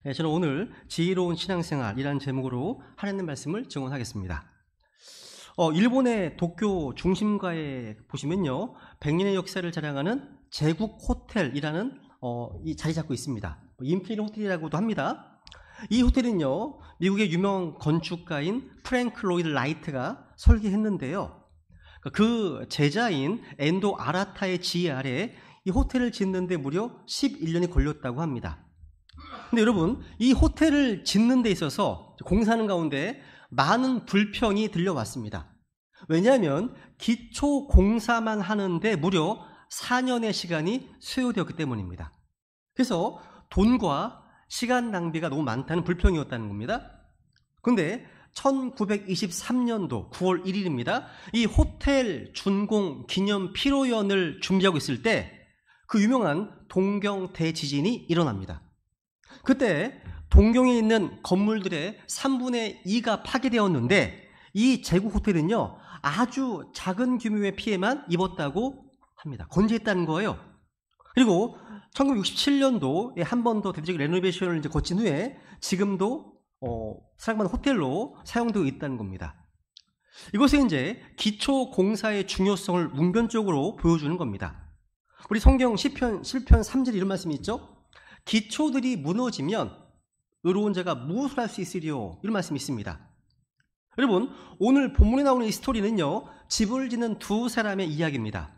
네, 저는 오늘 지혜로운 신앙생활이라는 제목으로 하나님 말씀을 증언하겠습니다. 일본의 도쿄 중심가에 보시면요, 100년의 역사를 자랑하는 제국 호텔이라는 이 자리 잡고 있습니다. 임페리얼 호텔이라고도 합니다. 이 호텔은요, 미국의 유명 건축가인 프랭크 로이드 라이트가 설계했는데요. 그 제자인 엔도 아라타의 지휘 아래 이 호텔을 짓는데 무려 11년이 걸렸다고 합니다. 근데 여러분, 이 호텔을 짓는 데 있어서 공사하는 가운데 많은 불평이 들려왔습니다. 왜냐하면 기초 공사만 하는데 무려 4년의 시간이 소요되었기 때문입니다. 그래서 돈과 시간 낭비가 너무 많다는 불평이었다는 겁니다. 그런데 1923년도 9월 1일입니다. 이 호텔 준공 기념 피로연을 준비하고 있을 때 그 유명한 동경 대지진이 일어납니다. 그때 동경에 있는 건물들의 3분의 2가 파괴되었는데 이 제국 호텔은요, 아주 작은 규모의 피해만 입었다고 합니다. 건재했다는 거예요. 그리고 1967년도에 한 번 더 대대적 레노베이션을 거친 후에 지금도 사랑받는 호텔로 사용되고 있다는 겁니다. 이것은 이제 기초 공사의 중요성을 문변적으로 보여주는 겁니다. 우리 성경 시편 3절에 이런 말씀이 있죠. 기초들이 무너지면 의로운 자가 무엇을 할 수 있으리요? 이런 말씀이 있습니다. 여러분, 오늘 본문에 나오는 이 스토리는요, 집을 짓는 두 사람의 이야기입니다.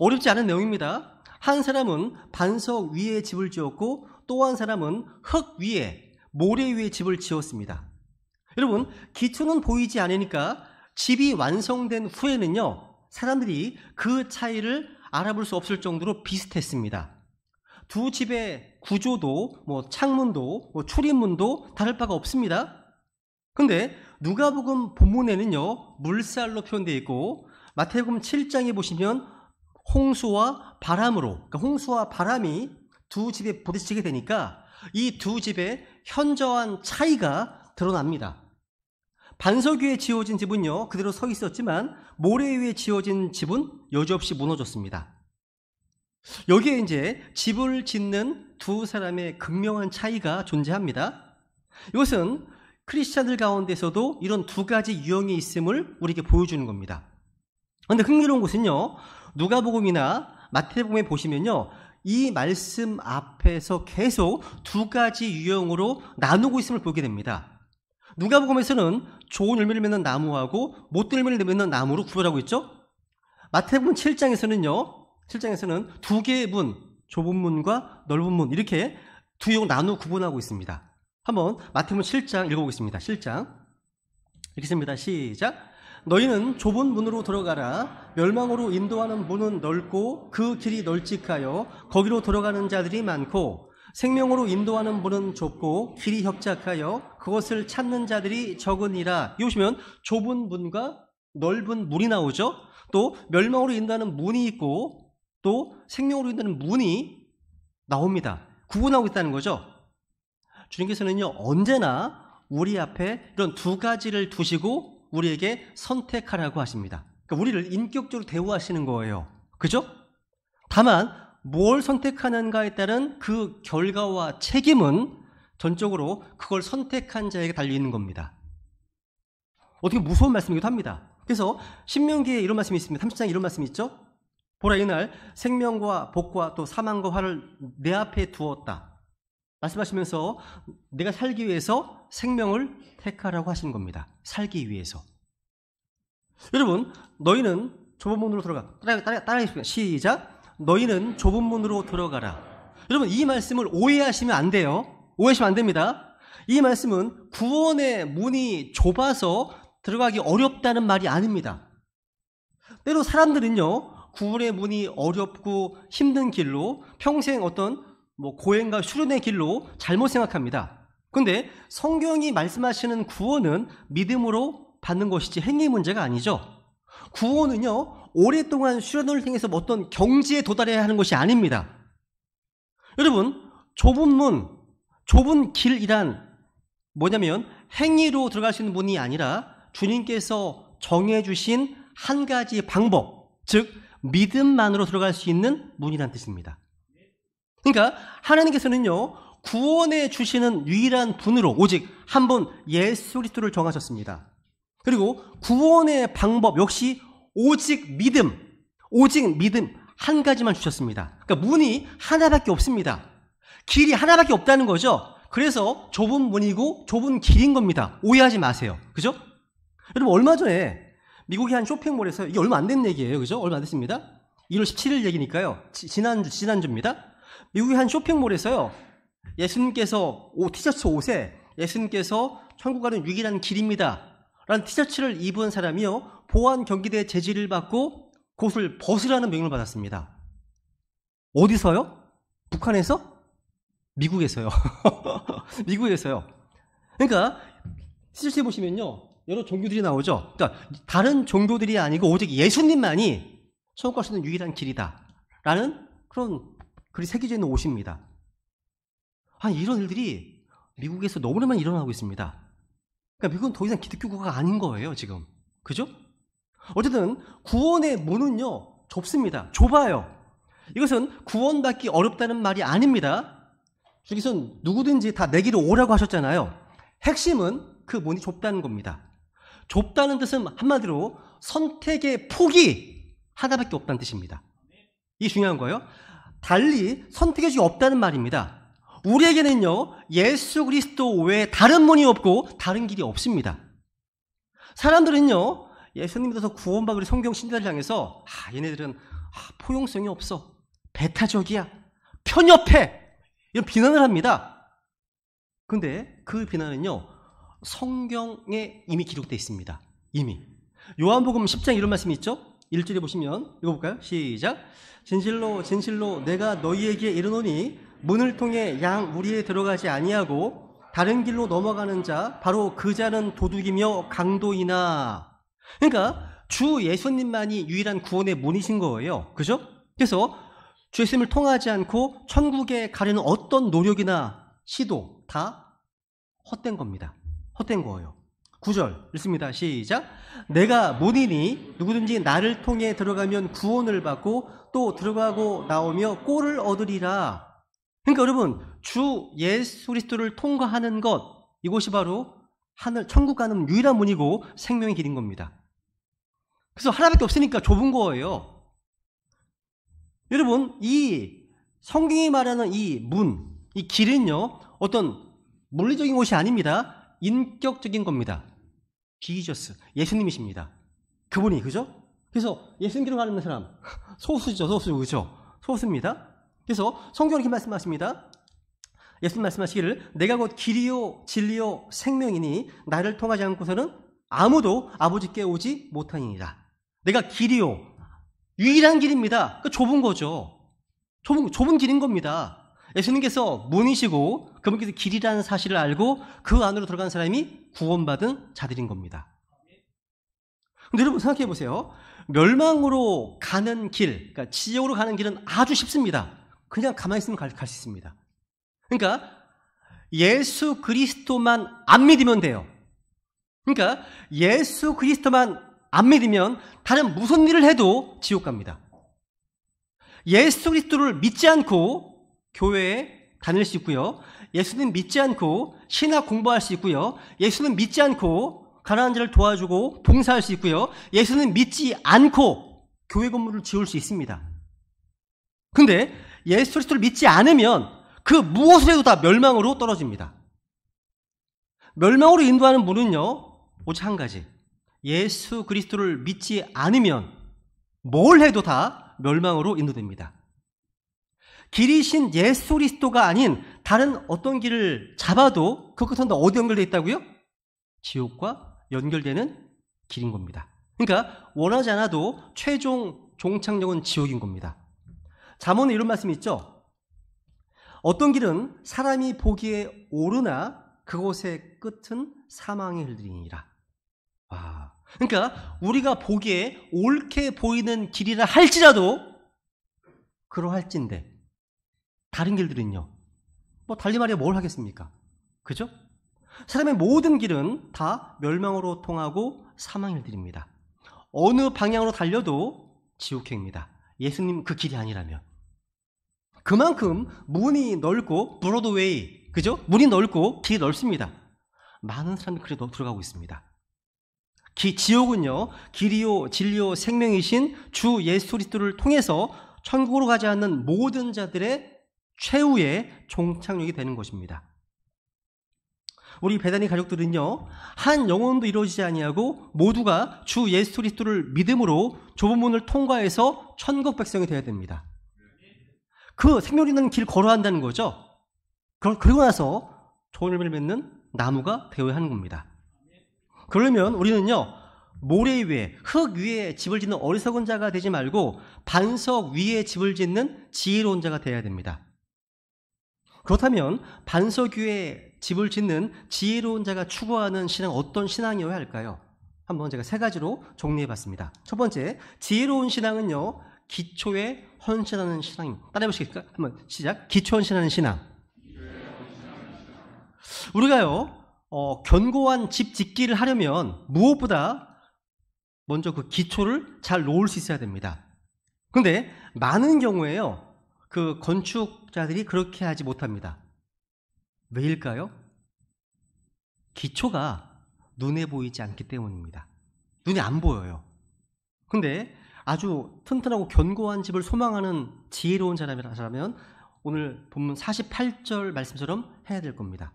어렵지 않은 내용입니다. 한 사람은 반석 위에 집을 지었고 또 한 사람은 흙 위에, 모래 위에 집을 지었습니다. 여러분, 기초는 보이지 않으니까 집이 완성된 후에는요, 사람들이 그 차이를 알아볼 수 없을 정도로 비슷했습니다. 두 집의 구조도, 창문도, 출입문도 다를 바가 없습니다. 근데 누가복음 본문에는요, 물살로 표현되어 있고, 마태복음 7장에 보시면 홍수와 바람으로, 그러니까 홍수와 바람이 두 집에 부딪히게 되니까 이 두 집의 현저한 차이가 드러납니다. 반석 위에 지어진 집은요, 그대로 서 있었지만 모래 위에 지어진 집은 여지없이 무너졌습니다. 여기에 이제 집을 짓는 두 사람의 극명한 차이가 존재합니다. 이것은 크리스찬들 가운데서도 이런 두 가지 유형이 있음을 우리에게 보여주는 겁니다. 그런데 흥미로운 것은요, 누가복음이나 마태복음에 보시면요, 이 말씀 앞에서 계속 두 가지 유형으로 나누고 있음을 보게 됩니다. 누가복음에서는 좋은 열매를 맺는 나무하고 못된 열매를 맺는 나무로 구별하고 있죠. 마태복음 7장에서는 두 개의 문, 좁은 문과 넓은 문, 이렇게 두 유형을 나누어 구분하고 있습니다. 한번 마태복음 7장 읽어보겠습니다. 7장 읽겠습니다. 시작. 너희는 좁은 문으로 들어가라. 멸망으로 인도하는 문은 넓고 그 길이 널찍하여 거기로 들어가는 자들이 많고, 생명으로 인도하는 문은 좁고 길이 협착하여 그것을 찾는 자들이 적으니라. 여기 보시면 좁은 문과 넓은 문이 나오죠. 또 멸망으로 인도하는 문이 있고 또 생명으로 인도하는 문이 나옵니다. 구분하고 있다는 거죠. 주님께서는요, 언제나 우리 앞에 이런 두 가지를 두시고 우리에게 선택하라고 하십니다. 그러니까 우리를 인격적으로 대우하시는 거예요. 그죠? 다만 뭘 선택하는가에 따른 그 결과와 책임은 전적으로 그걸 선택한 자에게 달려있는 겁니다. 어떻게 무서운 말씀이기도 합니다. 그래서 신명기에 이런 말씀이 있습니다. 30장에 이런 말씀이 있죠. 보라, 이날 생명과 복과 또 사망과 화를 내 앞에 두었다 말씀하시면서 내가 살기 위해서 생명을 택하라고 하신 겁니다. 살기 위해서. 여러분, 너희는 좁은 문으로 들어가. 따라하겠습니다. 시작. 너희는 좁은 문으로 들어가라. 여러분, 이 말씀을 오해하시면 안 돼요. 오해하시면 안 됩니다. 이 말씀은 구원의 문이 좁아서 들어가기 어렵다는 말이 아닙니다. 때로 사람들은요, 구원의 문이 어렵고 힘든 길로 평생 어떤 고행과 수련의 길로 잘못 생각합니다. 그런데 성경이 말씀하시는 구원은 믿음으로 받는 것이지 행위 문제가 아니죠. 구원은요, 오랫동안 수련을 통해서 어떤 경지에 도달해야 하는 것이 아닙니다. 여러분, 좁은 문, 좁은 길이란 뭐냐면 행위로 들어갈 수 있는 문이 아니라 주님께서 정해주신 한 가지 방법, 즉 믿음만으로 들어갈 수 있는 문이라는 뜻입니다. 그러니까 하나님께서는요, 구원해 주시는 유일한 분으로 오직 한 분 예수 그리스도를 정하셨습니다. 그리고 구원의 방법 역시 오직 믿음 한 가지만 주셨습니다. 그러니까 문이 하나밖에 없습니다. 길이 하나밖에 없다는 거죠. 그래서 좁은 문이고 좁은 길인 겁니다. 오해하지 마세요. 그죠? 여러분, 얼마 전에 미국의 한 쇼핑몰에서, 이게 얼마 안 된 얘기예요. 그죠? 얼마 안 됐습니다. 1월 17일 얘기니까요. 지난주입니다. 미국의 한 쇼핑몰에서요, 예수님께서 티셔츠 옷에 예수님께서 천국 가는 유일한 길입니다 라는 티셔츠를 입은 사람이요, 보안 경기대 제지를 받고 그것을 벗으라는 명령을 받았습니다. 어디서요? 북한에서? 미국에서요. 미국에서요. 그러니까 티셔츠에 보시면요, 여러 종교들이 나오죠. 그러니까 다른 종교들이 아니고 오직 예수님만이 천국 갈 수 있는 유일한 길이다 라는 그런 글이 새겨져 있는 옷입니다. 아니, 이런 일들이 미국에서 너무나 많이 일어나고 있습니다. 그러니까 미국은 더 이상 기독교가 아닌 거예요, 지금. 그죠? 어쨌든 구원의 문은요, 좁습니다. 좁아요. 이것은 구원받기 어렵다는 말이 아닙니다. 주께서는 누구든지 다 내 길로 오라고 하셨잖아요. 핵심은 그 문이 좁다는 겁니다. 좁다는 뜻은 한마디로 선택의 폭이 하나밖에 없다는 뜻입니다. 이게 중요한 거예요. 달리 선택의 폭이 없다는 말입니다. 우리에게는요, 예수 그리스도 외에 다른 문이 없고 다른 길이 없습니다. 사람들은요, 예수님 믿어서 구원받으려 성경 신자를 향해서 얘네들은 포용성이 없어, 배타적이야, 편협해, 이런 비난을 합니다. 근데 그 비난은요, 성경에 이미 기록되어 있습니다. 이미 요한복음 10장 이런 말씀이 있죠. 1절에 보시면 읽어볼까요? 시작. 진실로 진실로 내가 너희에게 이르노니 문을 통해 양 우리에 들어가지 아니하고 다른 길로 넘어가는 자 바로 그 자는 도둑이며 강도이나. 그러니까 주 예수님만이 유일한 구원의 문이신 거예요. 그죠? 그래서 주 예수님을 통하지 않고 천국에 가려는 어떤 노력이나 시도 다 헛된 겁니다. 헛된 거예요. 9절 읽습니다. 시작. 내가 문이니 누구든지 나를 통해 들어가면 구원을 받고 또 들어가고 나오며 꼴을 얻으리라. 그러니까 여러분, 주 예수 그리스도를 통과하는 것, 이곳이 바로 하늘 천국 가는 유일한 문이고 생명의 길인 겁니다. 그래서 하나밖에 없으니까 좁은 거예요. 여러분, 이 성경이 말하는 이 문, 이 길은요, 어떤 물리적인 것이 아닙니다. 인격적인 겁니다. 지저스, 예수님이십니다. 그분이, 그죠? 그래서 예수님 길로 가는 사람, 소수죠, 소수, 그죠? 소수입니다. 그래서 성경은 이렇게 말씀하십니다. 예수님 말씀하시기를 내가 곧 길이요 진리요 생명이니 나를 통하지 않고서는 아무도 아버지께 오지 못하니라. 내가 길이요, 유일한 길입니다. 그 좁은 거죠. 좁은 길인 겁니다. 예수님께서 문이시고 그분께서 길이라는 사실을 알고 그 안으로 들어간 사람이 구원받은 자들인 겁니다. 근데 여러분 생각해 보세요. 멸망으로 가는 길, 그러니까 지옥으로 가는 길은 아주 쉽습니다. 그냥 가만히 있으면 갈 수 있습니다. 그러니까 예수 그리스도만 안 믿으면 돼요. 그러니까 예수 그리스도만 안 믿으면 다른 무슨 일을 해도 지옥 갑니다. 예수 그리스도를 믿지 않고 교회에 다닐 수 있고요. 예수님 믿지 않고 신학 공부할 수 있고요. 예수님 믿지 않고 가난한 자를 도와주고 봉사할 수 있고요. 예수님 믿지 않고 교회 건물을 지을 수 있습니다. 근데 예수 그리스도를 믿지 않으면 그 무엇을 해도 다 멸망으로 떨어집니다. 멸망으로 인도하는 문은요, 오직 한 가지. 예수 그리스도를 믿지 않으면 뭘 해도 다 멸망으로 인도됩니다. 길이신 예수 그리스도가 아닌 다른 어떤 길을 잡아도 그 끝은 어디 연결되어 있다고요? 지옥과 연결되는 길인 겁니다. 그러니까 원하지 않아도 최종 종착역은 지옥인 겁니다. 잠언에 이런 말씀이 있죠. 어떤 길은 사람이 보기에 오르나 그곳의 끝은 사망에 이르리니라. 그러니까 우리가 보기에 옳게 보이는 길이라 할지라도 그러할진데 다른 길들은요, 뭐 달리 말해 뭘 하겠습니까? 그죠? 사람의 모든 길은 다 멸망으로 통하고 사망의 길입니다. 어느 방향으로 달려도 지옥행입니다. 예수님 그 길이 아니라면. 그만큼 문이 넓고 브로드웨이, 그죠? 문이 넓고 길이 넓습니다. 많은 사람들이 그래 들어가고 있습니다. 지옥은요, 길이요 진리요 생명이신 주 예수 그리스도를 통해서 천국으로 가지 않는 모든 자들의 최후의 종착역이 되는 것입니다. 우리 베다니 가족들은요, 한 영혼도 이루어지지 아니하고 모두가 주 예수 그리스도를 믿음으로 좁은 문을 통과해서 천국 백성이 되어야 됩니다. 그 생명이 있는 길 걸어야 한다는 거죠. 그리고 나서 좋은 열매를 맺는 나무가 되어야 하는 겁니다. 그러면 우리는요, 모래 위에, 흙 위에 집을 짓는 어리석은 자가 되지 말고 반석 위에 집을 짓는 지혜로운 자가 되어야 됩니다. 그렇다면 반석 위에 집을 짓는 지혜로운 자가 추구하는 신앙, 어떤 신앙이어야 할까요? 한번 제가 세 가지로 정리해봤습니다. 첫 번째, 지혜로운 신앙은요, 기초에 헌신하는 신앙입니다. 따라해보시겠습니까? 한번 시작. 기초 헌신하는 신앙. 우리가요, 견고한 집 짓기를 하려면 무엇보다 먼저 그 기초를 잘 놓을 수 있어야 됩니다. 그런데 많은 경우에요, 그 건축자들이 그렇게 하지 못합니다. 왜일까요? 기초가 눈에 보이지 않기 때문입니다. 눈에 안 보여요. 근데 아주 튼튼하고 견고한 집을 소망하는 지혜로운 사람이라면 오늘 본문 48절 말씀처럼 해야 될 겁니다.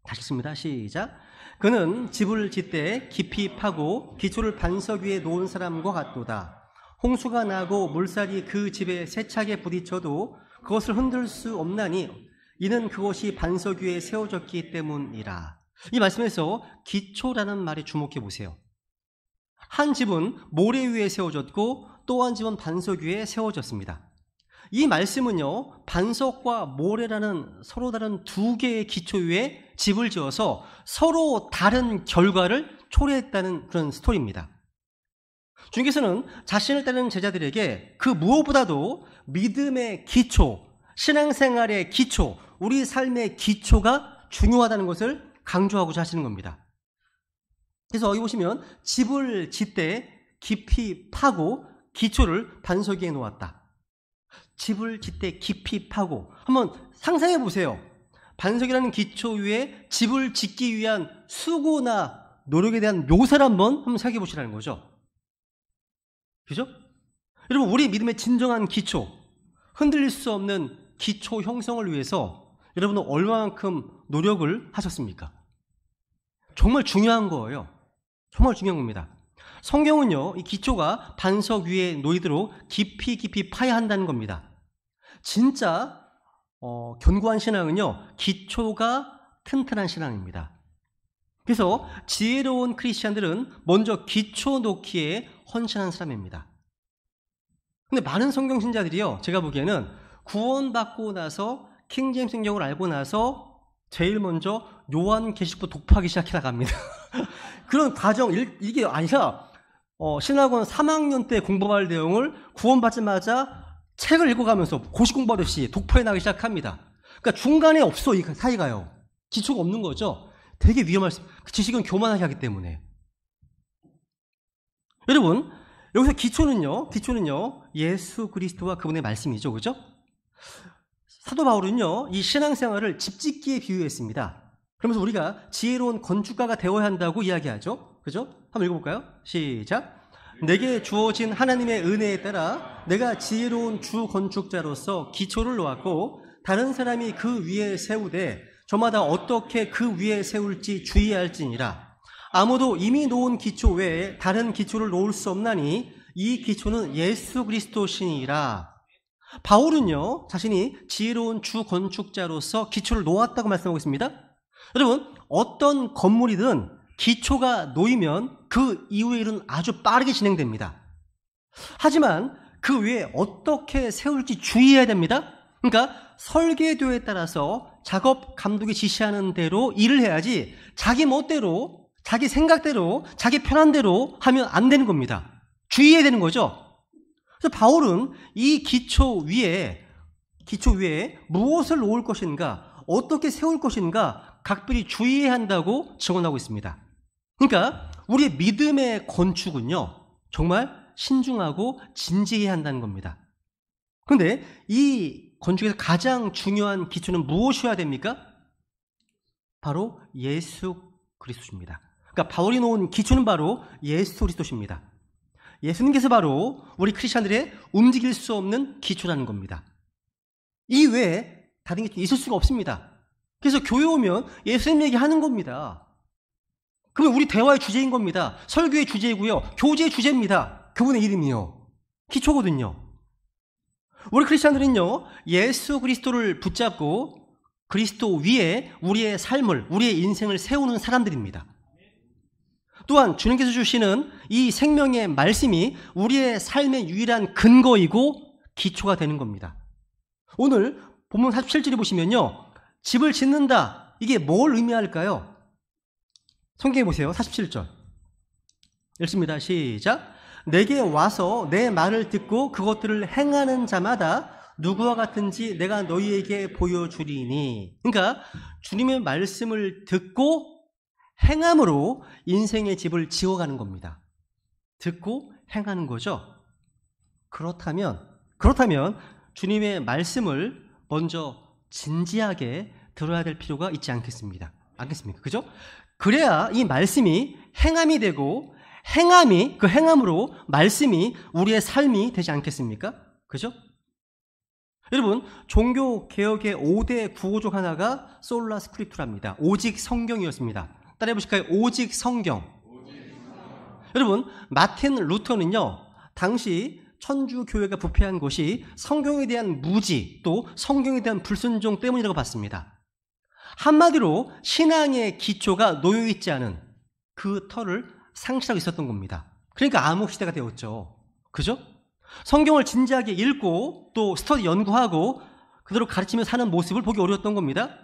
다시 읽습니다. 시작. 그는 집을 짓되 깊이 파고 기초를 반석 위에 놓은 사람과 같도다. 홍수가 나고 물살이 그 집에 세차게 부딪혀도 그것을 흔들 수 없나니 이는 그것이 반석 위에 세워졌기 때문이라. 이 말씀에서 기초라는 말에 주목해 보세요. 한 집은 모래 위에 세워졌고 또 한 집은 반석 위에 세워졌습니다. 이 말씀은요, 반석과 모래라는 서로 다른 두 개의 기초 위에 집을 지어서 서로 다른 결과를 초래했다는 그런 스토리입니다. 주님께서는 자신을 따르는 제자들에게 그 무엇보다도 믿음의 기초, 신앙생활의 기초, 우리 삶의 기초가 중요하다는 것을 강조하고자 하시는 겁니다. 그래서 여기 보시면 집을 짓되 깊이 파고 기초를 반석 위에 놓았다. 집을 짓되 깊이 파고, 한번 상상해 보세요. 반석이라는 기초 위에 집을 짓기 위한 수고나 노력에 대한 묘사를 한번 생각해 보시라는 거죠. 그죠? 여러분, 우리 믿음의 진정한 기초, 흔들릴 수 없는 기초 형성을 위해서 여러분은 얼마만큼 노력을 하셨습니까? 정말 중요한 거예요. 정말 중요한 겁니다. 성경은요, 이 기초가 반석 위에 놓이도록 깊이 파야 한다는 겁니다. 진짜 견고한 신앙은요, 기초가 튼튼한 신앙입니다. 그래서 지혜로운 크리스찬들은 먼저 기초 놓기에 헌신한 사람입니다. 근데 많은 성경 신자들이요, 제가 보기에는 구원받고 나서 킹제임스 성경을 알고 나서 제일 먼저 요한계시록부 독파하기 시작해 나갑니다. 그런 과정, 이게 아니라 신학원 3학년 때 공부할 내용을 구원받자마자 책을 읽어가면서 고시 공부하듯이 독파해 나가기 시작합니다. 그러니까 중간에 없어, 이 사이가요. 기초가 없는 거죠. 되게 위험할 수, 지식은 교만하게 하기 때문에. 여러분, 여기서 기초는요, 예수 그리스도와 그분의 말씀이죠. 그죠? 사도 바울은요, 이 신앙생활을 집짓기에 비유했습니다. 그러면서 우리가 지혜로운 건축가가 되어야 한다고 이야기하죠. 그죠? 한번 읽어볼까요? 시작. 내게 주어진 하나님의 은혜에 따라 내가 지혜로운 주 건축자로서 기초를 놓았고 다른 사람이 그 위에 세우되 저마다 어떻게 그 위에 세울지 주의해야 할지니라. 아무도 이미 놓은 기초 외에 다른 기초를 놓을 수 없나니 이 기초는 예수 그리스도시니라. 바울은요, 자신이 지혜로운 주 건축자로서 기초를 놓았다고 말씀하고 있습니다. 여러분, 어떤 건물이든 기초가 놓이면 그 이후의 일은 아주 빠르게 진행됩니다. 하지만 그 위에 어떻게 세울지 주의해야 됩니다. 그러니까 설계도에 따라서 작업 감독이 지시하는 대로 일을 해야지 자기 멋대로, 자기 생각대로, 자기 편한 대로 하면 안 되는 겁니다. 주의해야 되는 거죠. 그래서 바울은 이 기초 위에 무엇을 놓을 것인가, 어떻게 세울 것인가 각별히 주의해야 한다고 증언하고 있습니다. 그러니까 우리의 믿음의 건축은요, 정말 신중하고 진지해야 한다는 겁니다. 그런데 이 건축에서 가장 중요한 기초는 무엇이어야 됩니까? 바로 예수 그리스도입니다. 그러니까 바울이 놓은 기초는 바로 예수 그리스도십니다. 예수님께서 바로 우리 크리스천들의 움직일 수 없는 기초라는 겁니다. 이 외에 다른 게 있을 수가 없습니다. 그래서 교회 오면 예수님 얘기하는 겁니다. 그러면 우리 대화의 주제인 겁니다. 설교의 주제이고요. 교제의 주제입니다. 그분의 이름이요. 기초거든요. 우리 크리스천들은요, 예수 그리스도를 붙잡고 그리스도 위에 우리의 삶을, 우리의 인생을 세우는 사람들입니다. 또한 주님께서 주시는 이 생명의 말씀이 우리의 삶의 유일한 근거이고 기초가 되는 겁니다. 오늘 본문 47절에 보시면요, 집을 짓는다. 이게 뭘 의미할까요? 성경에 보세요. 47절. 읽습니다. 시작. 내게 와서 내 말을 듣고 그것들을 행하는 자마다 누구와 같은지 내가 너희에게 보여주리니. 그러니까 주님의 말씀을 듣고 행함으로 인생의 집을 지어가는 겁니다. 듣고 행하는 거죠. 그렇다면 주님의 말씀을 먼저 진지하게 들어야 될 필요가 있지 않겠습니까? 그죠? 그래야 이 말씀이 행함이 되고 그 행함으로 말씀이 우리의 삶이 되지 않겠습니까? 그죠? 여러분, 종교개혁의 5대 구호 중 하나가 솔라 스크립투라입니다. 오직 성경이었습니다. 따라해 보실까요? 오직 성경. 여러분, 마틴 루터는요, 당시 천주교회가 부패한 것이 성경에 대한 무지, 또 성경에 대한 불순종 때문이라고 봤습니다. 한마디로 신앙의 기초가 놓여있지 않은 그 터를 상실하고 있었던 겁니다. 그러니까 암흑시대가 되었죠. 그죠? 성경을 진지하게 읽고 또 스터디 연구하고 그대로 가르치며 사는 모습을 보기 어려웠던 겁니다.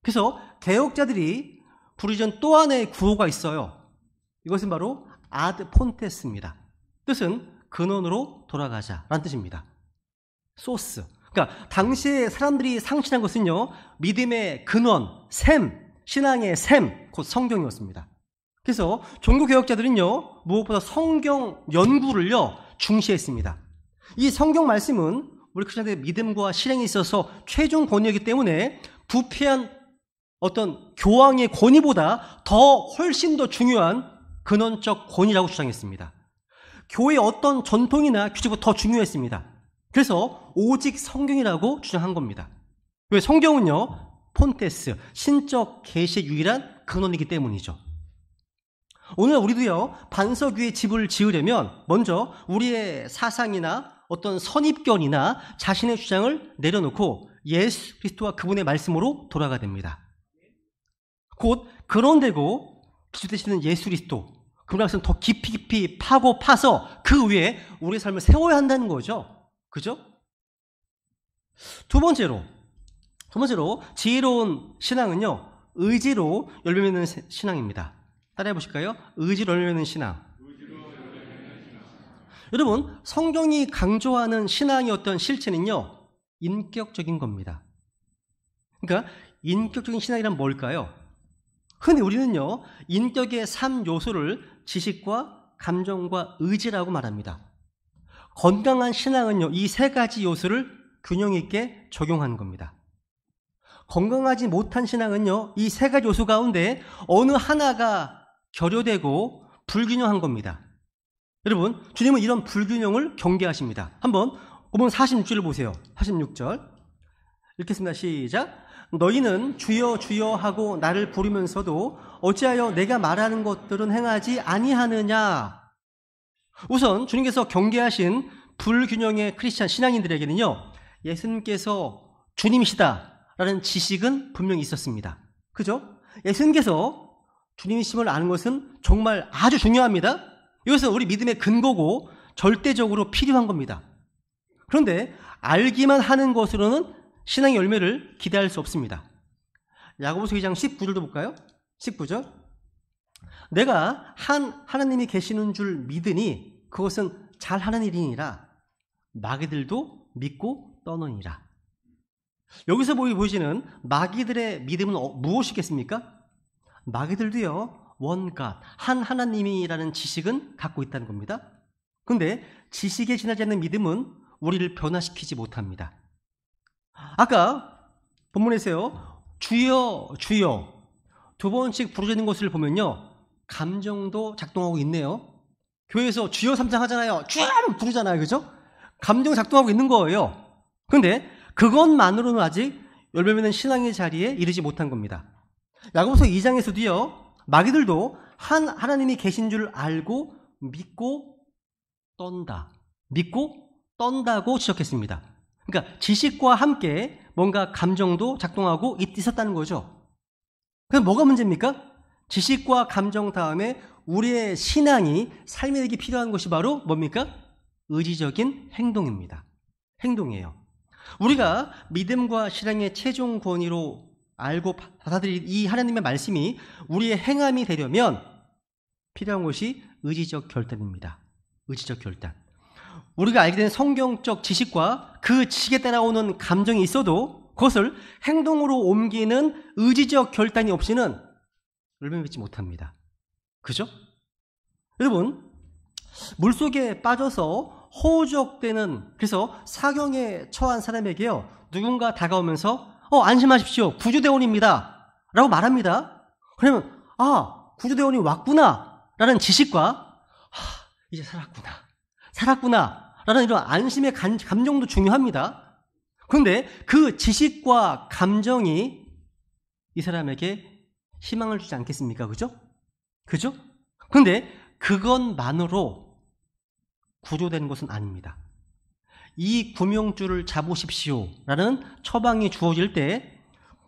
그래서 개혁자들이 부르짖은 또 하나의 구호가 있어요. 이것은 바로 아드 폰테스입니다. 뜻은 근원으로 돌아가자라는 뜻입니다. 소스. 그러니까 당시에 사람들이 상실한 것은요, 믿음의 근원, 샘, 신앙의 샘, 곧 성경이었습니다. 그래서 종교개혁자들은요, 무엇보다 성경 연구를요, 중시했습니다. 이 성경 말씀은 우리 크리스천들의 믿음과 실행에 있어서 최종 권위이기 때문에 부패한 어떤 교황의 권위보다 훨씬 더 중요한 근원적 권위라고 주장했습니다. 교회의 어떤 전통이나 규칙보다 더 중요했습니다. 그래서 오직 성경이라고 주장한 겁니다. 왜? 성경은요, 폰테스, 신적 계시의 유일한 근원이기 때문이죠. 오늘 우리도요, 반석 위에 집을 지으려면 먼저 우리의 사상이나 어떤 선입견이나 자신의 주장을 내려놓고 예수 그리스도와 그분의 말씀으로 돌아가야 됩니다. 곧 그런데고 기초 되시는 예수 그리스도, 그분의 말씀을 더 깊이 파서 그 위에 우리의 삶을 세워야 한다는 거죠. 그죠? 두 번째로 지혜로운 신앙은요, 의지로 열매 맺는 신앙입니다. 따라해 보실까요? 의지로 열매 맺는 신앙. 여러분, 성경이 강조하는 신앙의 어떤 실체는요, 인격적인 겁니다. 그러니까 인격적인 신앙이란 뭘까요? 흔히 우리는요, 인격의 3요소를 지식과 감정과 의지라고 말합니다. 건강한 신앙은요, 이 3가지 요소를 균형 있게 적용하는 겁니다. 건강하지 못한 신앙은요, 이 3가지 요소 가운데 어느 하나가 결여되고 불균형한 겁니다. 여러분, 주님은 이런 불균형을 경계하십니다. 한번 본문 46절을 보세요. 46절 읽겠습니다. 시작. 너희는 주여 주여 하고 나를 부르면서도 어찌하여 내가 말하는 것들은 행하지 아니하느냐. 우선 주님께서 경계하신 불균형의 크리스찬 신앙인들에게는요, 예수님께서 주님이시다라는 지식은 분명히 있었습니다. 그죠? 예수님께서 주님이심을 아는 것은 정말 아주 중요합니다. 이것은 우리 믿음의 근거고 절대적으로 필요한 겁니다. 그런데 알기만 하는 것으로는 신앙의 열매를 기대할 수 없습니다. 야고보서 2장 19절도 볼까요? 19절. 내가 하나님이 계시는 줄 믿으니 그것은 잘하는 일이니라. 마귀들도 믿고 떠느니라. 여기서 보이시는 마귀들의 믿음은 무엇이겠습니까? 마귀들도요, 원갓, 한 하나님이라는 지식은 갖고 있다는 겁니다. 그런데 지식에 지나지 않는 믿음은 우리를 변화시키지 못합니다. 아까 본문에서요, 주여 주여 두 번씩 부르짖는 것을 보면요, 감정도 작동하고 있네요. 교회에서 주여 삼창 하잖아요. 주여 부르잖아요. 그죠? 감정 작동하고 있는 거예요. 그런데 그것만으로는 아직 열매 맺는 신앙의 자리에 이르지 못한 겁니다. 야고보서 2장에서도요, 마귀들도 하나님이 계신 줄 알고 믿고 떤다고 지적했습니다. 그러니까 지식과 함께 뭔가 감정도 작동하고 있었다는 거죠. 그럼 뭐가 문제입니까? 지식과 감정 다음에 우리의 신앙이 삶에 되기 필요한 것이 바로 뭡니까? 의지적인 행동입니다. 행동이에요. 우리가 믿음과 신앙의 최종 권위로 알고 받아들일 이 하나님의 말씀이 우리의 행함이 되려면 필요한 것이 의지적 결단입니다. 의지적 결단. 우리가 알게 된 성경적 지식과 그 지식에 따라오는 감정이 있어도 그것을 행동으로 옮기는 의지적 결단이 없이는 열매 맺지 못합니다. 그죠? 여러분, 물속에 빠져서 호적되는, 그래서 사경에 처한 사람에게요, 누군가 다가오면서 안심하십시오, 구조대원입니다 라고 말합니다. 그러면 구조대원이 왔구나 라는 지식과 이제 살았구나 라는 이런 안심의 감정도 중요합니다. 그런데 그 지식과 감정이 이 사람에게 희망을 주지 않겠습니까? 그죠? 그런데 그것만으로 구조되는 것은 아닙니다. 이 구명줄을 잡으십시오 라는 처방이 주어질 때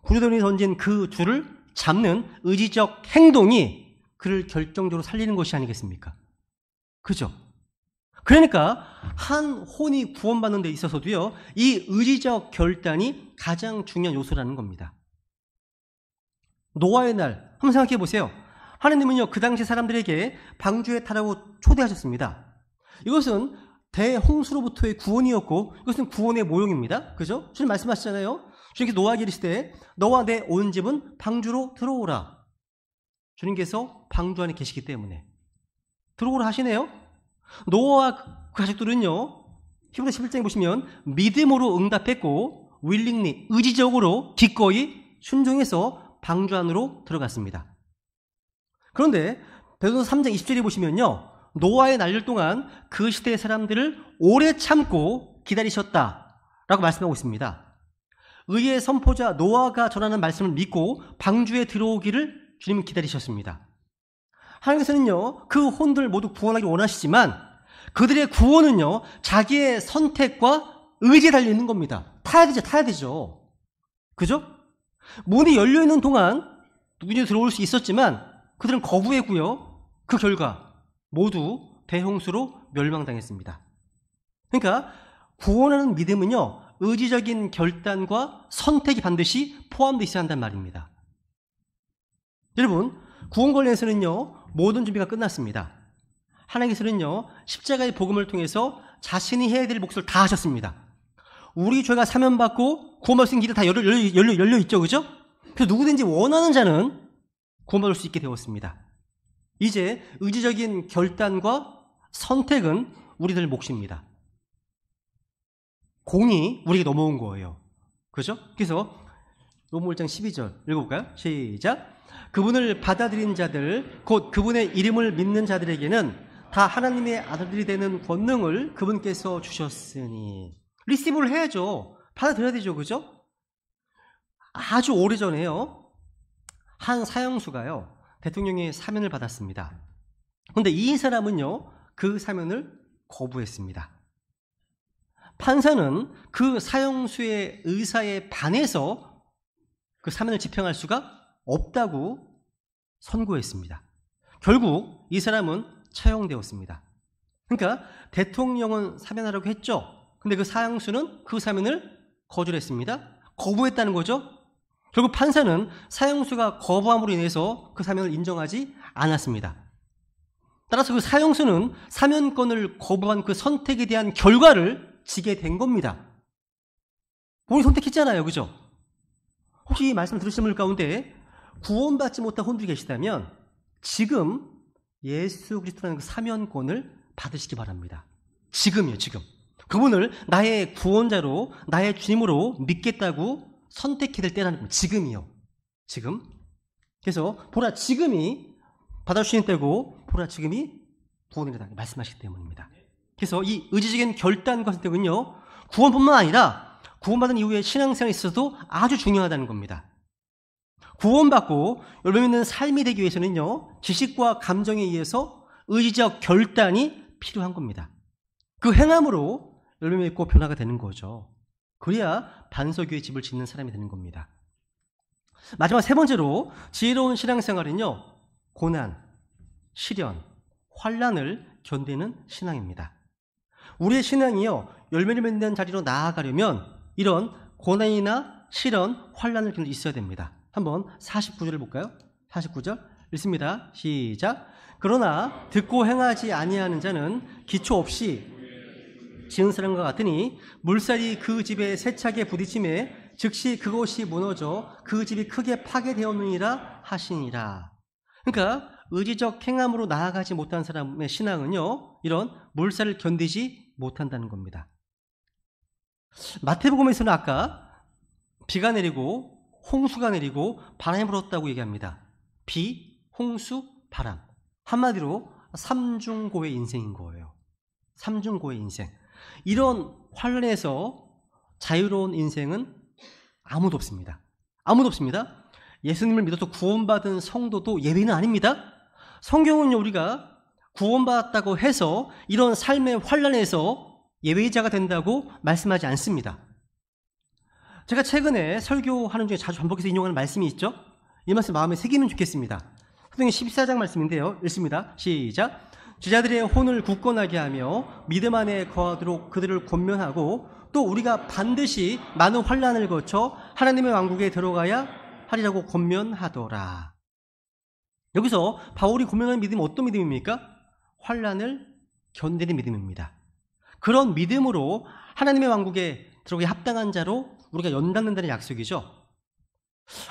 구조대원이 던진 그 줄을 잡는 의지적 행동이 그를 결정적으로 살리는 것이 아니겠습니까? 그죠? 그러니까 한 혼이 구원받는 데 있어서도요, 이 의지적 결단이 가장 중요한 요소라는 겁니다. 노아의 날 한번 생각해 보세요. 하나님은요, 그 당시 사람들에게 방주에 타라고 초대하셨습니다. 이것은 대홍수로부터의 구원이었고, 이것은 구원의 모형입니다. 그죠? 주님 말씀하시잖아요. 주님께서 노아에게 이르시되 너와 내 온 집은 방주로 들어오라. 주님께서 방주 안에 계시기 때문에 들어오라 하시네요. 노아와 그 가족들은요, 히브리서 11장에 보시면 믿음으로 응답했고 willingly, 의지적으로 기꺼이 순종해서 방주 안으로 들어갔습니다. 그런데 베드로서 3장 20절에 보시면요, 노아의 날일 동안 그 시대의 사람들을 오래 참고 기다리셨다라고 말씀하고 있습니다. 의의 선포자 노아가 전하는 말씀을 믿고 방주에 들어오기를 주님은 기다리셨습니다. 하나님께서는요, 그 혼들 모두 구원하기 원하시지만 그들의 구원은요, 자기의 선택과 의지에 달려있는 겁니다. 타야 되죠. 그죠? 문이 열려있는 동안 누구든지 들어올 수 있었지만 그들은 거부했고요. 그 결과 모두 대홍수로 멸망당했습니다. 그러니까 구원하는 믿음은요, 의지적인 결단과 선택이 반드시 포함되어 있어야 한단 말입니다. 여러분, 구원 관련해서는요, 모든 준비가 끝났습니다. 하나님께서는요, 십자가의 복음을 통해서 자신이 해야 될 몫을 다 하셨습니다. 우리 죄가 사면받고 구원받을 수 있는 길이 다 열려 있죠. 그죠? 그래서 누구든지 원하는 자는 구원받을 수 있게 되었습니다. 이제 의지적인 결단과 선택은 우리들 몫입니다. 공이 우리에게 넘어온 거예요. 그죠? 그래서 로마 1장 12절 읽어볼까요? 시작. 그분을 받아들인 자들, 곧 그분의 이름을 믿는 자들에게는 다 하나님의 아들들이 되는 권능을 그분께서 주셨으니. 리시브를 해야죠. 받아들여야 되죠. 그죠? 아주 오래전에요, 한 사형수가요, 대통령의 사면을 받았습니다. 그런데 이 사람은요, 그 사면을 거부했습니다. 판사는 그 사형수의 의사에 반해서 그 사면을 집행할 수가 없다고 선고했습니다. 결국 이 사람은 처형되었습니다. 그러니까 대통령은 사면하라고 했죠. 근데 그 사형수는 그 사면을 거절했습니다. 거부했다는 거죠. 결국 판사는 사형수가 거부함으로 인해서 그 사면을 인정하지 않았습니다. 따라서 그 사형수는 사면권을 거부한 그 선택에 대한 결과를 지게 된 겁니다. 본인이 선택했잖아요. 그죠? 혹시 이 말씀 들으신 분 가운데 구원받지 못한 혼들이 계시다면 지금 예수 그리스도라는 그 사면권을 받으시기 바랍니다. 지금이에요. 지금. 그분을 나의 구원자로, 나의 주님으로 믿겠다고 선택해야 될 때라는 겁니다. 지금이요. 지금. 그래서 보라, 지금이 받아주시는 때고, 보라, 지금이 구원이다 말씀하시기 때문입니다. 그래서 이 의지적인 결단과 선택은요, 구원뿐만 아니라 구원받은 이후에 신앙생활에 있어서도 아주 중요하다는 겁니다. 구원받고 열매 있는 삶이 되기 위해서는요, 지식과 감정에 의해서 의지적 결단이 필요한 겁니다. 그 행함으로 열매 맺고 변화가 되는 거죠. 그래야 반석교의 집을 짓는 사람이 되는 겁니다. 마지막 세 번째로 지혜로운 신앙생활은요, 고난, 시련, 환난을 견디는 신앙입니다. 우리의 신앙이요, 열매를 맺는 자리로 나아가려면 이런 고난이나 시련, 환난을 견딜 수 있어야 됩니다. 한번 49절을 볼까요? 49절 읽습니다. 시작. 그러나 듣고 행하지 아니하는 자는 기초 없이 지은 사람과 같으니 물살이 그 집에 세차게 부딪힘에 즉시 그것이 무너져 그 집이 크게 파괴되었느니라 하시니라. 그러니까 의지적 행함으로 나아가지 못한 사람의 신앙은요, 이런 물살을 견디지 못한다는 겁니다. 마태복음에서는 아까 비가 내리고 홍수가 내리고 바람이 불었다고 얘기합니다. 비, 홍수, 바람. 한마디로 삼중고의 인생인 거예요. 삼중고의 인생. 이런 환란에서 자유로운 인생은 아무도 없습니다. 아무도 없습니다. 예수님을 믿어서 구원받은 성도도 예외는 아닙니다. 성경은요, 우리가 구원받았다고 해서 이런 삶의 환란에서 예외자가 된다고 말씀하지 않습니다. 제가 최근에 설교하는 중에 자주 반복해서 인용하는 말씀이 있죠. 이 말씀 마음에 새기면 좋겠습니다. 사도행전 14장 말씀인데요. 읽습니다. 시작. 제자들의 혼을 굳건하게 하며 믿음 안에 거하도록 그들을 권면하고 또 우리가 반드시 많은 환난을 거쳐 하나님의 왕국에 들어가야 하리라고 권면하더라. 여기서 바울이 권면하는 믿음이 어떤 믿음입니까? 환난을 견디는 믿음입니다. 그런 믿음으로 하나님의 왕국에 들어가기 합당한 자로 우리가 연단된다는 약속이죠.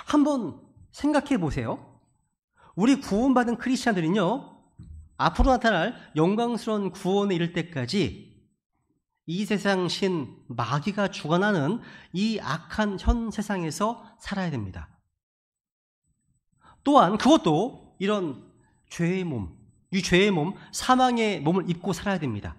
한번 생각해 보세요. 우리 구원받은 크리스찬들은요, 앞으로 나타날 영광스러운 구원에 이를 때까지 이 세상 신 마귀가 주관하는 이 악한 현 세상에서 살아야 됩니다. 또한 그것도 이런 죄의 몸, 이 죄의 몸, 사망의 몸을 입고 살아야 됩니다.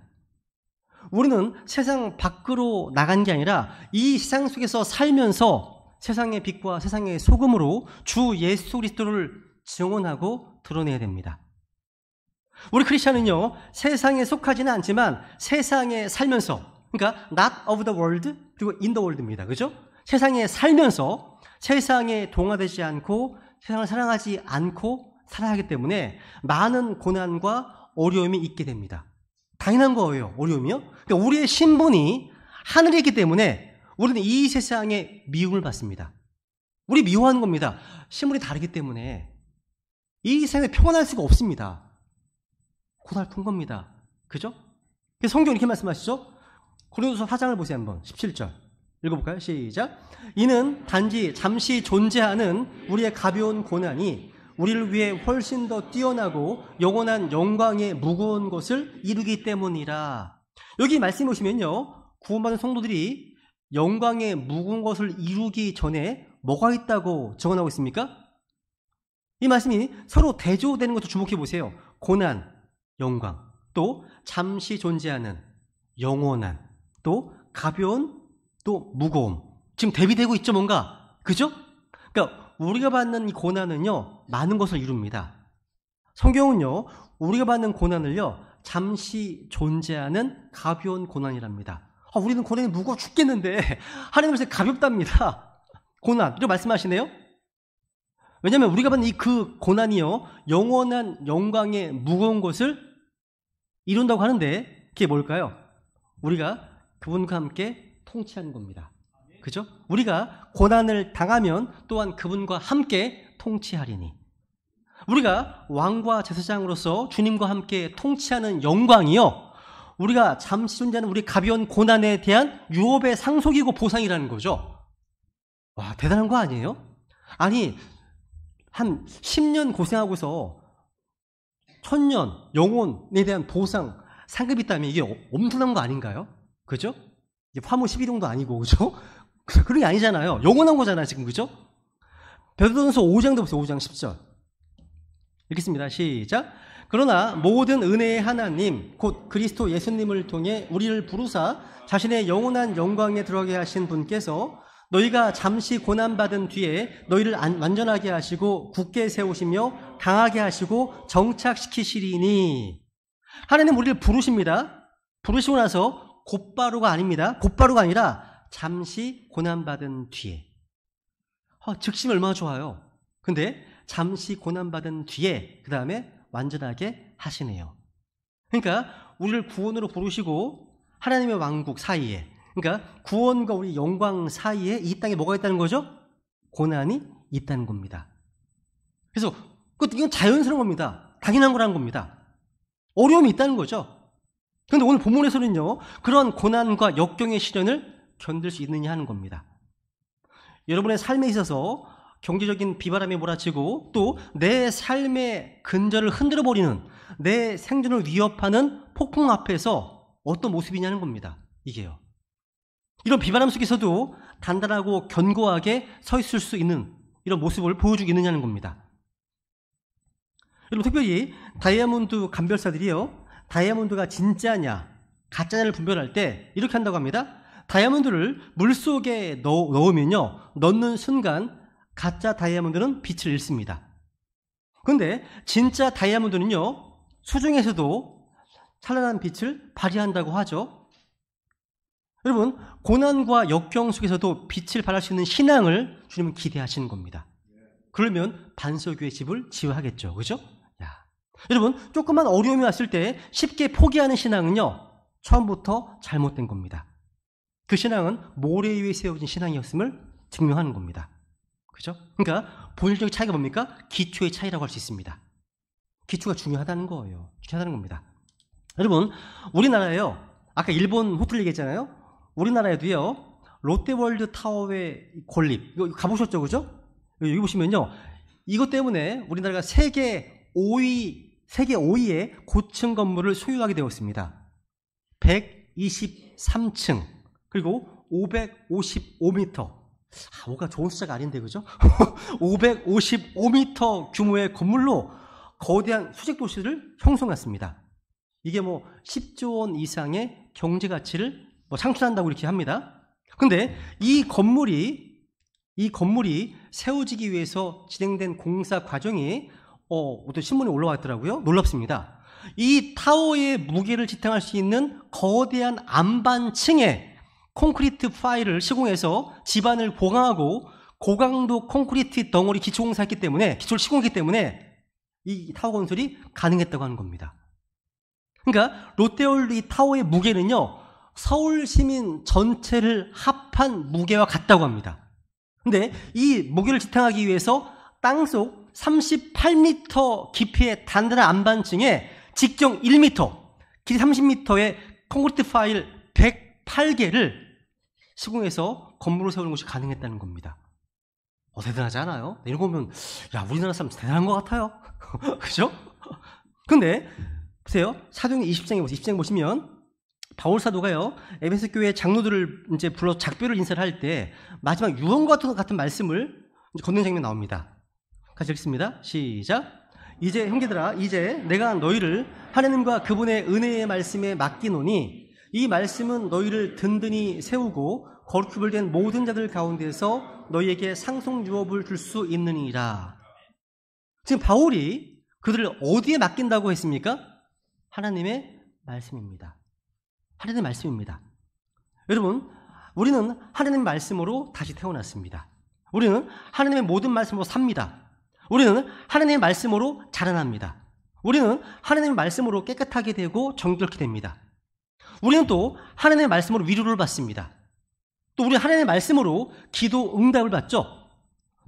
우리는 세상 밖으로 나간 게 아니라 이 세상 속에서 살면서 세상의 빛과 세상의 소금으로 주 예수 그리스도를 증언하고 드러내야 됩니다. 우리 크리스천은요, 세상에 속하지는 않지만 세상에 살면서, 그러니까 not of the world 그리고 in the world입니다. 그죠? 세상에 살면서 세상에 동화되지 않고 세상을 사랑하지 않고 살아야 하기 때문에 많은 고난과 어려움이 있게 됩니다. 당연한 거예요. 어려움이요. 그러니까 우리의 신분이 하늘에 있기 때문에 우리는 이 세상에 미움을 받습니다. 우리 미워하는 겁니다. 신분이 다르기 때문에 이 세상에 평안할 수가 없습니다. 고달픈 겁니다. 그죠? 성경은 이렇게 말씀하시죠? 고린도서 4장을 보세요. 한번 17절 읽어볼까요? 시작. 이는 단지 잠시 존재하는 우리의 가벼운 고난이 우리를 위해 훨씬 더 뛰어나고 영원한 영광의 무거운 것을 이루기 때문이라. 여기 말씀해 보시면요, 구원받은 성도들이 영광의 무거운 것을 이루기 전에 뭐가 있다고 적어나오고 있습니까? 이 말씀이 서로 대조되는 것도 주목해 보세요. 고난, 영광, 또 잠시 존재하는 영원한, 또 가벼운, 또 무거움. 지금 대비되고 있죠, 뭔가. 그죠? 그러니까 우리가 받는 이 고난은요, 많은 것을 이룹니다. 성경은요, 우리가 받는 고난을요, 잠시 존재하는 가벼운 고난이랍니다. 우리는 고난이 무거워 죽겠는데 하나님께서 가볍답니다. 고난, 이렇게 말씀하시네요. 왜냐하면 우리가 받는 그 고난이요, 영원한 영광의 무거운 것을 이룬다고 하는데 그게 뭘까요? 우리가 그분과 함께 통치하는 겁니다. 그죠? 우리가 고난을 당하면 또한 그분과 함께 통치하리니. 우리가 왕과 제사장으로서 주님과 함께 통치하는 영광이요, 우리가 잠시 존재하는 우리 가벼운 고난에 대한 유업의 상속이고 보상이라는 거죠. 와, 대단한 거 아니에요? 아니, 한 10년 고생하고서 1000년 영혼에 대한 보상, 상급이 있다면 이게 엄청난 거 아닌가요? 그죠? 화무 12동도 아니고, 그죠? 그런 게 아니잖아요. 영원한 거잖아요, 지금, 그죠? 베드로전서 5장도 보세요, 5장 10절. 읽겠습니다. 시작. 그러나 모든 은혜의 하나님, 곧 그리스도 예수님을 통해 우리를 부르사 자신의 영원한 영광에 들어가게 하신 분께서 너희가 잠시 고난받은 뒤에 너희를 완전하게 하시고 굳게 세우시며 강하게 하시고 정착시키시리니. 하나님 우리를 부르십니다. 부르시고 나서 곧바로가 아닙니다. 곧바로가 아니라 잠시 고난받은 뒤에. 즉심이 얼마나 좋아요. 근데 잠시 고난받은 뒤에 그 다음에 완전하게 하시네요. 그러니까 우리를 구원으로 부르시고 하나님의 왕국 사이에, 그러니까 구원과 우리 영광 사이에 이 땅에 뭐가 있다는 거죠? 고난이 있다는 겁니다. 그래서 이건 자연스러운 겁니다. 당연한 거라는 겁니다. 어려움이 있다는 거죠. 그런데 오늘 본문에서는요, 그런 고난과 역경의 시련을 견딜 수 있느냐 하는 겁니다. 여러분의 삶에 있어서 경제적인 비바람이 몰아치고 또 내 삶의 근저를 흔들어버리는, 내 생존을 위협하는 폭풍 앞에서 어떤 모습이냐는 겁니다. 이게요. 이런 비바람 속에서도 단단하고 견고하게 서 있을 수 있는 이런 모습을 보여주고 있느냐는 겁니다. 여러분, 특별히 다이아몬드 감별사들이요, 다이아몬드가 진짜냐 가짜냐를 분별할 때 이렇게 한다고 합니다. 다이아몬드를 물속에 넣으면요, 넣는 순간 가짜 다이아몬드는 빛을 잃습니다. 그런데 진짜 다이아몬드는요, 수중에서도 찬란한 빛을 발휘한다고 하죠. 여러분, 고난과 역경 속에서도 빛을 발할 수 있는 신앙을 주님은 기대하시는 겁니다. 그러면 반석교의 집을 지어야 하겠죠. 그죠? 여러분, 조그만 어려움이 왔을 때 쉽게 포기하는 신앙은요, 처음부터 잘못된 겁니다. 그 신앙은 모래 위에 세워진 신앙이었음을 증명하는 겁니다. 그죠? 그러니까 본질적인 차이가 뭡니까? 기초의 차이라고 할 수 있습니다. 기초가 중요하다는 거예요. 중요하다는 겁니다. 여러분, 우리나라에요, 아까 일본 호텔 얘기했잖아요. 우리나라에도요, 롯데월드 타워의 건립, 이거 가보셨죠? 그죠? 여기 보시면요, 이것 때문에 우리나라가 세계 5위의 고층 건물을 소유하게 되었습니다. 123층, 그리고 555m. 뭐가 좋은 숫자가 아닌데, 그죠? 555m 규모의 건물로 거대한 수직 도시를 형성했습니다. 이게 10조 원 이상의 경제 가치를 창출한다고 이렇게 합니다. 근데 이 건물이 세워지기 위해서 진행된 공사 과정이 어떤 신문에 올라왔더라고요. 놀랍습니다. 이 타워의 무게를 지탱할 수 있는 거대한 안반층에 콘크리트 파일을 시공해서 지반을 보강하고 고강도 콘크리트 덩어리 기초공사했기 때문에, 기초를 시공했기 때문에 이 타워 건설이 가능했다고 하는 겁니다. 그러니까 롯데월드 이 타워의 무게는요, 서울 시민 전체를 합한 무게와 같다고 합니다. 근데 이 무게를 지탱하기 위해서 땅속 38m 깊이의 단단한 안반층에 직경 1m, 길이 30m의 콘크리트 파일 108개를 시공해서 건물을 세우는 것이 가능했다는 겁니다. 대단하지 않아요? 이런 거 보면, 우리나라 사람 대단한 것 같아요. 그죠? 근데, 보세요. 사도행전 20장에 보세요. 20장 보시면, 바울 사도가요, 에베소 교회 장로들을 이제 불러서 작별을 인사를 할 때, 마지막 유언과 같은 말씀을 건네는 장면이 나옵니다. 같이 읽습니다. 시작. 이제 형제들아, 이제 내가 너희를 하나님과 그분의 은혜의 말씀에 맡기노니 이 말씀은 너희를 든든히 세우고 거룩히 분별된 모든 자들 가운데서 너희에게 상속 유업을 줄 수 있느니라. 지금 바울이 그들을 어디에 맡긴다고 했습니까? 하나님의 말씀입니다. 하나님의 말씀입니다. 여러분, 우리는 하나님의 말씀으로 다시 태어났습니다. 우리는 하나님의 모든 말씀으로 삽니다. 우리는 하나님의 말씀으로 자라납니다. 우리는 하나님의 말씀으로 깨끗하게 되고 정결케 됩니다. 우리는 또 하나님의 말씀으로 위로를 받습니다. 또 우리는 하나님의 말씀으로 기도 응답을 받죠.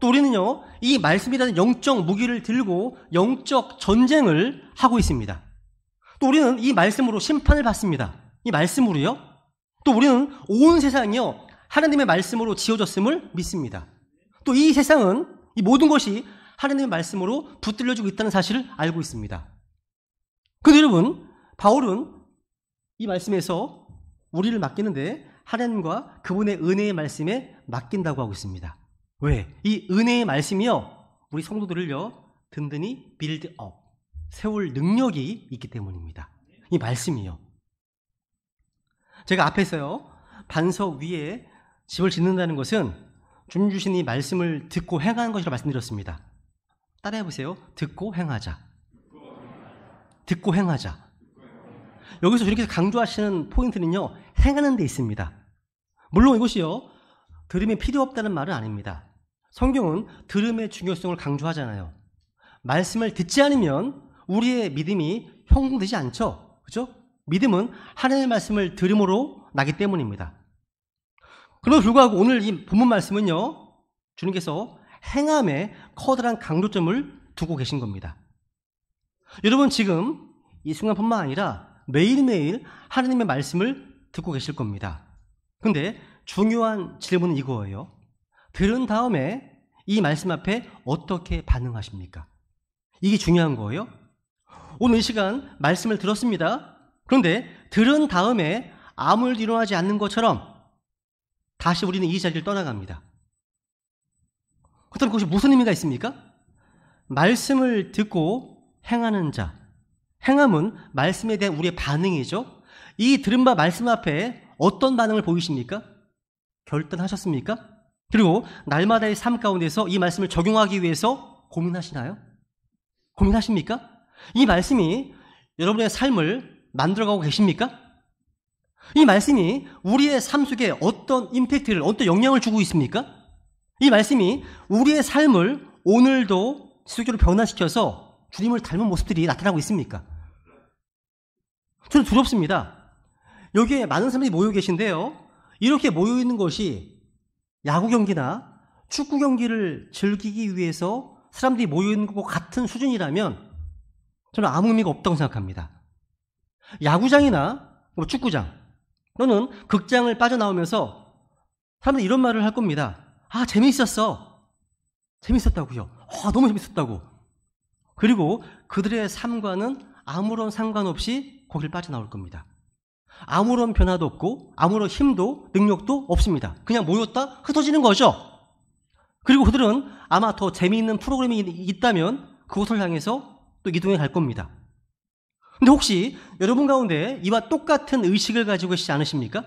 또 우리는요, 이 말씀이라는 영적 무기를 들고 영적 전쟁을 하고 있습니다. 또 우리는 이 말씀으로 심판을 받습니다. 이 말씀으로요. 또 우리는 온 세상이요, 하나님의 말씀으로 지어졌음을 믿습니다. 또 이 세상은, 이 모든 것이 하나님의 말씀으로 붙들려지고 있다는 사실을 알고 있습니다. 그런데 여러분, 바울은 이 말씀에서 우리를 맡기는데 하나님과 그분의 은혜의 말씀에 맡긴다고 하고 있습니다. 왜? 이 은혜의 말씀이요, 우리 성도들을요 든든히 빌드업, 세울 능력이 있기 때문입니다. 이 말씀이요. 제가 앞에서요 반석 위에 집을 짓는다는 것은 주님 주신 이 말씀을 듣고 행하는 것이라고 말씀드렸습니다. 따라해 보세요. 듣고 행하자. 듣고 행하자. 여기서 주님께서 강조하시는 포인트는요, 행하는 데 있습니다. 물론 이것이요, 들음이 필요 없다는 말은 아닙니다. 성경은 들음의 중요성을 강조하잖아요. 말씀을 듣지 않으면 우리의 믿음이 형성되지 않죠. 그죠? 믿음은 하나님의 말씀을 들음으로 나기 때문입니다. 그럼에도 불구하고 오늘 이 본문 말씀은요, 주님께서 행함에 커다란 강조점을 두고 계신 겁니다. 여러분 지금 이 순간뿐만 아니라 매일매일 하나님의 말씀을 듣고 계실 겁니다. 근데 중요한 질문은 이거예요. 들은 다음에 이 말씀 앞에 어떻게 반응하십니까? 이게 중요한 거예요. 오늘 이 시간 말씀을 들었습니다. 그런데 들은 다음에 아무 일도 일어나지 않는 것처럼 다시 우리는 이 자리를 떠나갑니다. 그렇다면 그것이 무슨 의미가 있습니까? 말씀을 듣고 행하는 자, 행함은 말씀에 대한 우리의 반응이죠. 이 들은 바 말씀 앞에 어떤 반응을 보이십니까? 결단하셨습니까? 그리고 날마다의 삶 가운데서 이 말씀을 적용하기 위해서 고민하시나요? 고민하십니까? 이 말씀이 여러분의 삶을 만들어가고 계십니까? 이 말씀이 우리의 삶 속에 어떤 임팩트를, 어떤 영향을 주고 있습니까? 이 말씀이 우리의 삶을 오늘도 지속적으로 변화시켜서 주님을 닮은 모습들이 나타나고 있습니까? 저는 두렵습니다. 여기에 많은 사람들이 모여 계신데요, 이렇게 모여 있는 것이 야구 경기나 축구 경기를 즐기기 위해서 사람들이 모여 있는 것과 같은 수준이라면 저는 아무 의미가 없다고 생각합니다. 야구장이나 축구장 또는 극장을 빠져나오면서 사람들이 이런 말을 할 겁니다. 아, 재미있었어. 재밌었다고요. 너무 재밌었다고. 그리고 그들의 삶과는 아무런 상관없이 거기를 빠져나올 겁니다. 아무런 변화도 없고 아무런 힘도 능력도 없습니다. 그냥 모였다 흩어지는 거죠. 그리고 그들은 아마 더 재미있는 프로그램이 있다면 그곳을 향해서 또 이동해 갈 겁니다. 근데 혹시 여러분 가운데 이와 똑같은 의식을 가지고 계시지 않으십니까?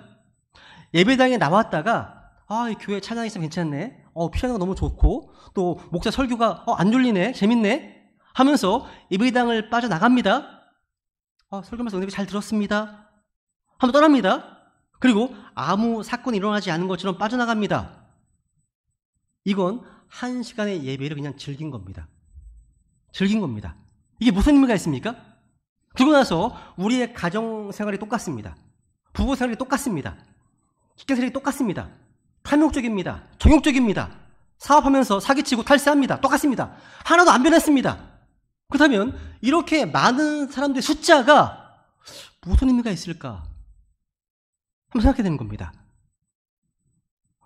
예배당에 나왔다가 이 교회 찬양이 있으면 괜찮네, 피아노가 너무 좋고 또 목사 설교가 안 졸리네, 재밌네 하면서 예배당을 빠져나갑니다. 설교하면서 은혜비 잘 들었습니다 하면 떠납니다. 그리고 아무 사건이 일어나지 않은 것처럼 빠져나갑니다. 이건 한 시간의 예배를 그냥 즐긴 겁니다. 즐긴 겁니다. 이게 무슨 의미가 있습니까? 그러고 나서 우리의 가정생활이 똑같습니다. 부부생활이 똑같습니다. 직장생활이 똑같습니다. 탐욕적입니다. 정욕적입니다. 사업하면서 사기치고 탈세합니다. 똑같습니다. 하나도 안 변했습니다. 그렇다면 이렇게 많은 사람들의 숫자가 무슨 의미가 있을까? 한번 생각해야 되는 겁니다.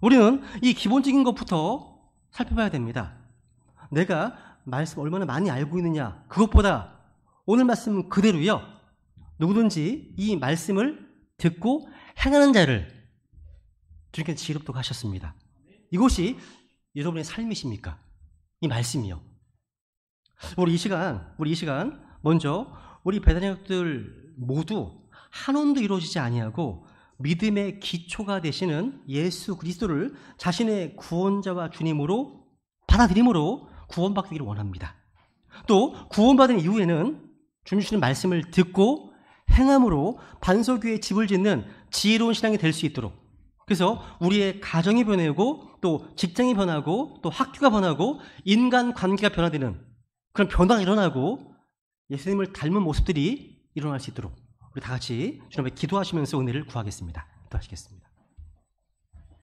우리는 이 기본적인 것부터 살펴봐야 됩니다. 내가 말씀 얼마나 많이 알고 있느냐, 그것보다 오늘 말씀 그대로요, 누구든지 이 말씀을 듣고 행하는 자를 주님께서 지혜롭다고 하셨습니다. 이것이 여러분의 삶이십니까? 이 말씀이요. 우리 이 시간 먼저 우리 배단역들 모두 한원도 이루어지지 아니하고 믿음의 기초가 되시는 예수 그리스도를 자신의 구원자와 주님으로 받아들임으로 구원받기를 원합니다. 또 구원받은 이후에는 주님 주시는 말씀을 듣고 행함으로 반석 위에 집을 짓는 지혜로운 신앙이 될 수 있도록, 그래서 우리의 가정이 변하고 또 직장이 변하고 또 학교가 변하고 인간관계가 변화되는 그런 변화가 일어나고 예수님을 닮은 모습들이 일어날 수 있도록 우리 다 같이 주님 앞에 기도하시면서 은혜를 구하겠습니다. 기도하시겠습니다.